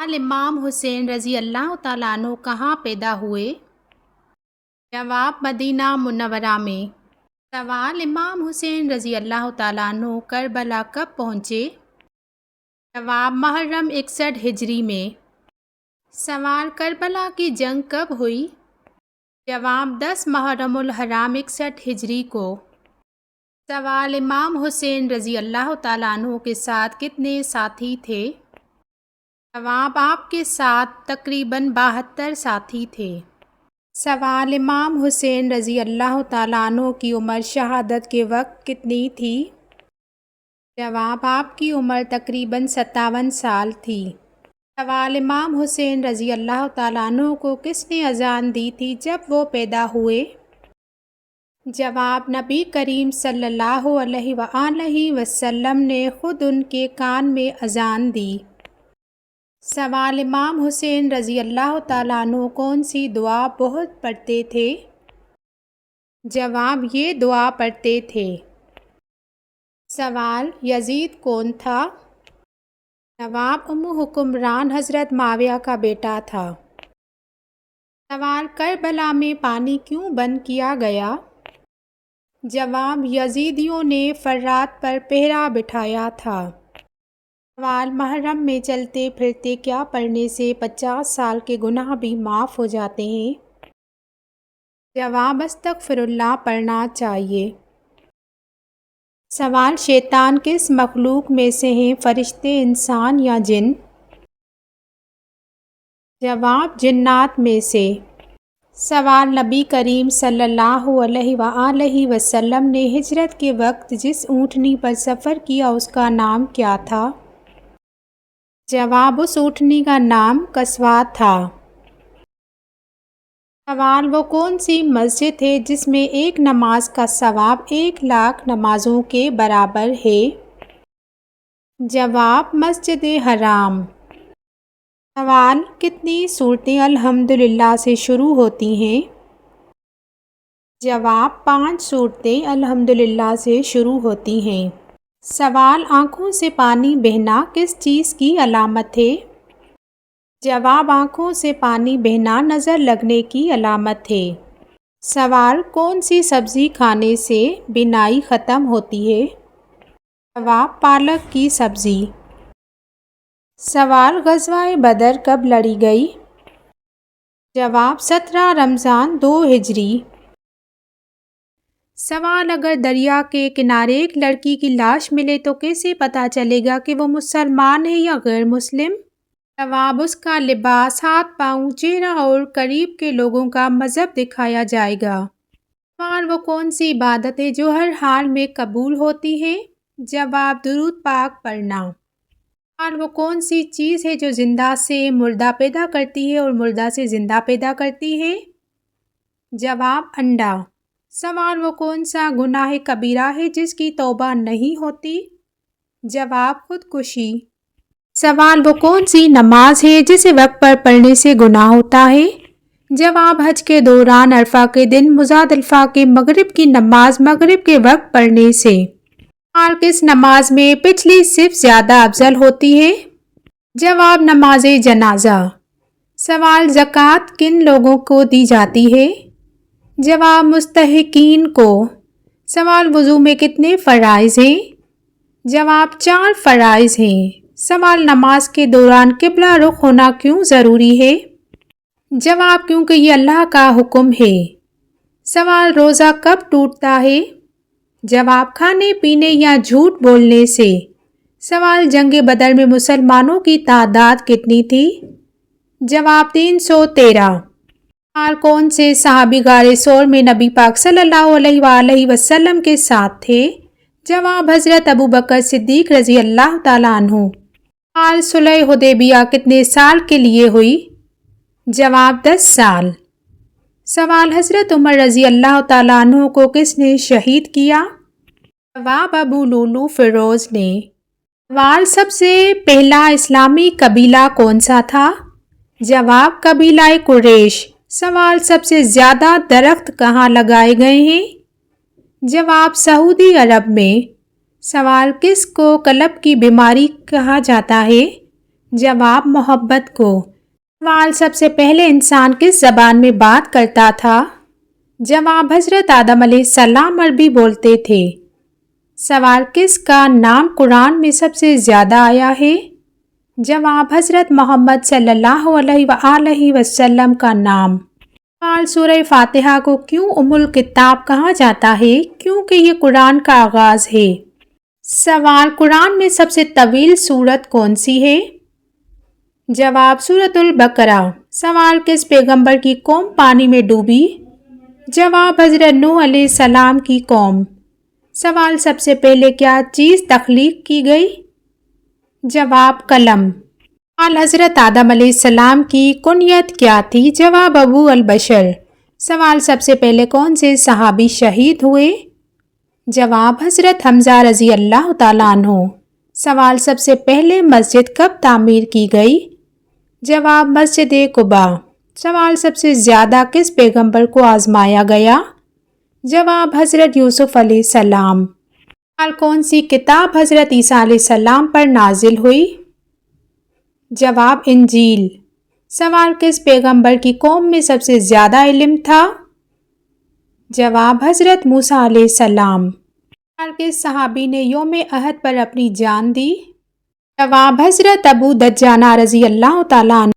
امام حسین رضی اللہ تعالیٰ عنہ کہاں پیدا ہوئے؟ جواب: مدینہ منورہ میں۔ سوال: امام حسین رضی اللہ تعالیٰ عنہ کربلا کب پہنچے؟ جواب: محرم 61 ہجری میں۔ سوال: کربلا کی جنگ کب ہوئی؟ جواب: 10 محرم الحرام 61 ہجری کو۔ سوال: امام حسین رضی اللہ تعالیٰ عنہ کے ساتھ کتنے ساتھی تھے؟ جواب: آپ کے ساتھ تقریباً 72 ساتھی تھے۔ سوال: امام حسین رضی اللہ تعالیٰ عنہ کی عمر شہادت کے وقت کتنی تھی؟ جواب: آپ کی عمر تقریباً 57 سال تھی۔ سوال: امام حسین رضی اللہ تعالیٰ عنہ کو کس نے اذان دی تھی جب وہ پیدا ہوئے؟ جواب: نبی کریم صلی اللہ علیہ وآلہ وسلم نے خود ان کے کان میں اذان دی۔ سوال: امام حسین رضی اللہ تعالیٰ عنہ کون سی دعا بہت پڑھتے تھے؟ جواب: یہ دعا پڑھتے تھے۔ سوال: یزید کون تھا؟ جواب: حکمران حضرت معاویہ کا بیٹا تھا۔ سوال: کربلا میں پانی کیوں بند کیا گیا؟ جواب: یزیدیوں نے فرات پر پہرا بٹھایا تھا۔ سوال: محرم میں چلتے پھرتے کیا پڑھنے سے 50 سال کے گناہ بھی معاف ہو جاتے ہیں؟ جواب: استغفر اللہ پڑھنا چاہیے۔ سوال: شیطان کس مخلوق میں سے ہیں، فرشتے، انسان یا جن؟ جواب: جنات میں سے۔ سوال: نبی کریم صلی اللہ علیہ وآلہ وسلم نے ہجرت کے وقت جس اونٹنی پر سفر کیا اس کا نام کیا تھا؟ جواب: اس اونٹنی کا نام قصوہ تھا۔ سوال: وہ کون سی مسجد ہے جس میں ایک نماز کا ثواب 1,00,000 نمازوں کے برابر ہے؟ جواب: مسجد حرام۔ سوال: کتنی سورتیں الحمدللہ سے شروع ہوتی ہیں؟ جواب: 5 سورتیں الحمدللہ سے شروع ہوتی ہیں۔ سوال: آنکھوں سے پانی بہنا کس چیز کی علامت ہے؟ جواب: آنکھوں سے پانی بہنا نظر لگنے کی علامت ہے۔ سوال: کون سی سبزی کھانے سے بینائی ختم ہوتی ہے؟ جواب: پالک کی سبزی۔ سوال: غزوہ بدر کب لڑی گئی؟ جواب: 17 رمضان 2 ہجری۔ سوال: اگر دریا کے کنارے ایک لڑکی کی لاش ملے تو کیسے پتہ چلے گا کہ وہ مسلمان ہے یا غیر مسلم؟ جواب: اس کا لباس، ہاتھ پاؤں، چہرہ اور قریب کے لوگوں کا مذہب دکھایا جائے گا۔ سوال: وہ کون سی عبادت ہے جو ہر حال میں قبول ہوتی ہے؟ جواب: درود پاک پڑھنا۔ سوال: وہ کون سی چیز ہے جو زندہ سے مردہ پیدا کرتی ہے اور مردہ سے زندہ پیدا کرتی ہے؟ جواب: انڈا۔ سوال: وہ کون سا گناہ کبیرہ ہے جس کی توبہ نہیں ہوتی؟ جواب: خودکشی۔ سوال: وہ کون سی نماز ہے جسے وقت پر پڑھنے سے گناہ ہوتا ہے؟ جواب: حج کے دوران عرفہ کے دن مزدلفہ کے مغرب کی نماز مغرب کے وقت پڑھنے سے۔ سوال: کس نماز میں پچھلی صف زیادہ افضل ہوتی ہے؟ جواب: نماز جنازہ۔ سوال: زکوٰۃ کن لوگوں کو دی جاتی ہے؟ جواب: مستحقین کو۔ سوال: وضو میں کتنے فرائض ہیں؟ جواب: 4 فرائض ہیں۔ سوال: نماز کے دوران قبلہ رخ ہونا کیوں ضروری ہے؟ جواب: کیونکہ یہ اللہ کا حکم ہے۔ سوال: روزہ کب ٹوٹتا ہے؟ جواب: کھانے پینے یا جھوٹ بولنے سے۔ سوال: جنگ بدر میں مسلمانوں کی تعداد کتنی تھی؟ جواب: 313۔ سوال: کون سے صحابی غار ثور میں نبی پاک صلی اللہ علیہ وآلہ وسلم کے ساتھ تھے؟ جواب: حضرت ابوبکر صدیق رضی اللہ تعالیٰ عنہ۔ سوال: صلح حدیبیہ کتنے سال کے لیے ہوئی؟ جواب: 10 سال۔ سوال: حضرت عمر رضی اللہ تعالیٰ عنہ کو کس نے شہید کیا؟ جواب: ابو لولو فیروز نے۔ سوال: سب سے پہلا اسلامی قبیلہ کون سا تھا؟ جواب: قبیلہ قریش۔ سوال: سب سے زیادہ درخت کہاں لگائے گئے ہیں؟ جواب: سعودی عرب میں۔ سوال: کس کو قلب کی بیماری کہا جاتا ہے؟ جواب محبت کو۔ سوال سب سے پہلے انسان کس زبان میں بات کرتا تھا؟ جواب حضرت آدم علیہ السلام عربی بولتے تھے۔ سوال کس کا نام قرآن میں سب سے زیادہ آیا ہے؟ جواب حضرت محمد صلی اللہ علیہ وآلہ وسلم کا نام۔ سوال سورہ فاتحہ کو کیوں ام الکتاب کہا جاتا ہے؟ کیونکہ یہ قرآن کا آغاز ہے۔ سوال قرآن میں سب سے طویل سورت کون سی ہے؟ جواب سورۃ البقرہ۔ سوال کس پیغمبر کی قوم پانی میں ڈوبی؟ جواب حضرت نوح علیہ السلام کی قوم۔ سوال سب سے پہلے کیا چیز تخلیق کی گئی؟ جواب قلم۔ سوال حضرت آدم علیہ السلام کی کنیت کیا تھی؟ جواب ابو البشر۔ سوال سب سے پہلے کون سے صحابی شہید ہوئے؟ جواب حضرت حمزہ رضی اللہ تعالیٰ عنہ۔ سوال سب سے پہلے مسجد کب تعمیر کی گئی؟ جواب مسجد قباء۔ سوال سب سے زیادہ کس پیغمبر کو آزمایا گیا؟ جواب حضرت یوسف علیہ السلام۔ سوال کون سی کتاب حضرت عیسیٰ علیہ السلام پر نازل ہوئی؟ جواب انجیل۔ سوال کس پیغمبر کی قوم میں سب سے زیادہ علم تھا؟ جواب حضرت موسیٰ علیہ السلام۔ سوال کس صحابی نے یوم احد پر اپنی جان دی؟ جواب حضرت ابو دجانہ رضی اللہ تعالیٰ عنہ۔